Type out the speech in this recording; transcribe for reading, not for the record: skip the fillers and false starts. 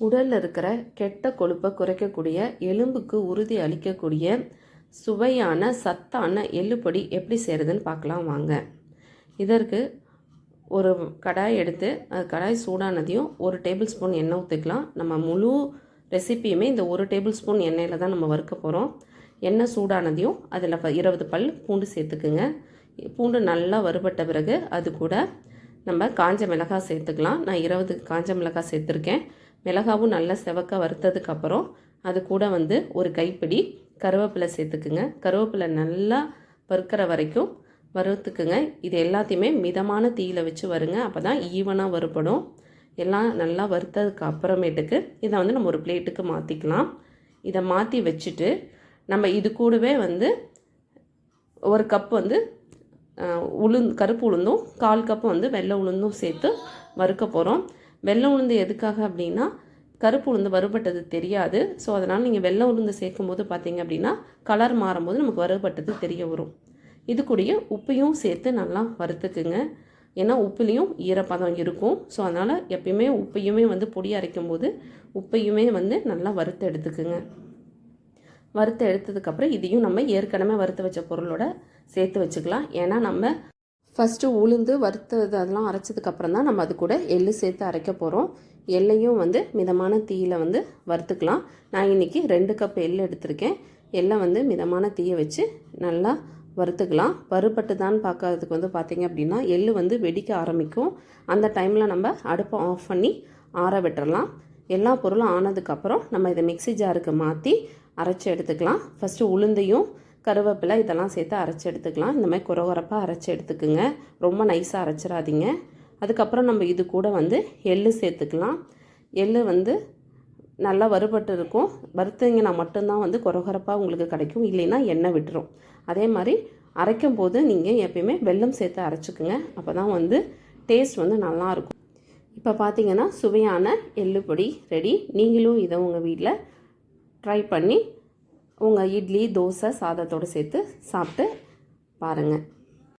உடலில் இருக்கிற கெட்ட கொழுப்பை குறைக்கக்கூடிய, எலும்புக்கு உறுதி அளிக்கக்கூடிய சுவையான சத்தான எள்ளுப்பொடி எப்படி செய்கிறதுன்னு பார்க்கலாம் வாங்க. இதற்கு ஒரு கடாய் எடுத்து கடாய் சூடானதையும் 1 டேபிள் ஸ்பூன் எண்ணெய் ஊற்றிக்கலாம். நம்ம முழு ரெசிப்பியுமே இந்த 1 டேபிள் ஸ்பூன் எண்ணெயில் தான் நம்ம வறுக்க போகிறோம். எண்ணெய் சூடானதையும் அதில் 20 பல் பூண்டு சேர்த்துக்குங்க. பூண்டு நல்லா வறுபட்ட பிறகு அது கூட நம்ம காஞ்ச மிளகாய் சேர்த்துக்கலாம். நான் 20 காஞ்ச மிளகாய் சேர்த்துருக்கேன். மிளகாவும் நல்லா செவக்க வறுத்ததுக்கப்புறம் அது கூட ஒரு கைப்பிடி கருவேப்பிலை சேர்த்துக்குங்க. கருவேப்பிலை நல்லா வறுக்கிற வரைக்கும் வறுத்துக்குங்க. இது எல்லாத்தையுமே மிதமான தீயில் வச்சு வருங்க. அப்போ தான் ஈவனாக வறுபடும். எல்லாம் நல்லா வறுத்ததுக்கு அப்புறமேட்டுக்கு இதை நம்ம ஒரு பிளேட்டுக்கு மாற்றிக்கலாம். இதை மாற்றி வச்சுட்டு நம்ம இது கூடவே 1 கப் கருப்பு உளுந்தும் 1/4 கப்பு வெள்ளை உளுந்தும் சேர்த்து வறுக்க போகிறோம். வெள்ளை உளுந்து எதுக்காக அப்படின்னா கருப்பு உளுந்து வறுபட்டது தெரியாது. ஸோ அதனால் நீங்கள் வெள்ளை உளுந்து சேர்க்கும் போது பார்த்தீங்க அப்படின்னா கலர் மாறும்போது நமக்கு வறுபட்டது தெரிய வரும். இது கூடயே உப்பையும் சேர்த்து நல்லா வறுத்துக்குங்க. ஏன்னா உப்புலேயும் ஈரப்பதம் இருக்கும். ஸோ அதனால் எப்பயுமே உப்பையுமே பொடி அரைக்கும் போது உப்பையுமே நல்லா வறுத்து எடுத்துக்குங்க. வறுத்து எடுத்ததுக்கப்புறம் இதையும் நம்ம ஏற்கனவே வறுத்து வச்ச பொருளோட சேர்த்து வச்சுக்கலாம். ஏன்னா நம்ம ஃபஸ்ட்டு உளுந்து வறுத்தது அதெல்லாம் அரைச்சதுக்கப்புறம் தான் நம்ம அது கூட எள்ளு சேர்த்து அரைக்க போகிறோம். எள்ளையும் மிதமான தீயில் வறுத்துக்கலாம். நான் இன்றைக்கி 2 கப் எள் எடுத்திருக்கேன். எள்ளை மிதமான தீயை வச்சு நல்லா வறுத்துக்கலாம். வறுபட்டு தான் பார்க்கறதுக்கு பார்த்திங்க அப்படின்னா எள்ளு வெடிக்க ஆரம்பிக்கும். அந்த டைமில் நம்ம அடுப்பை ஆஃப் பண்ணி ஆற விட்டுறலாம். எல்லா பொருளும் ஆனதுக்கப்புறம் நம்ம இதை மிக்ஸி ஜாருக்கு மாற்றி அரைச்சி எடுத்துக்கலாம். ஃபஸ்ட்டு உளுந்தையும் கருவேப்பிலை இதெல்லாம் சேர்த்து அரைச்சி எடுத்துக்கலாம். இந்த மாதிரி குறகுறப்பாக அரைச்சி எடுத்துக்குங்க. ரொம்ப நைஸாக அரைச்சிடாதீங்க. அதுக்கப்புறம் நம்ம இது கூட எள்ளு சேர்த்துக்கலாம். எள்ளு நல்லா வறுபட்டு இருக்கும். வறுத்தீங்கன்னா மட்டும்தான் குறகுறப்பாக உங்களுக்கு கிடைக்கும். இல்லைன்னா எண்ணெய் விட்டுரும். அதே மாதிரி அரைக்கும் போது நீங்கள் எப்பயுமே வெல்லம் சேர்த்து அரைச்சிக்குங்க. அப்போ தான் டேஸ்ட் நல்லாயிருக்கும். இப்போ பார்த்தீங்கன்னா சுவையான எள்ளு பொடி ரெடி. நீங்களும் இதை உங்கள் வீட்டில் ட்ரை பண்ணி உங்கள் இட்லி, தோசை, சாதத்தோடு சேர்த்து சாப்பிட்டு பாருங்கள்.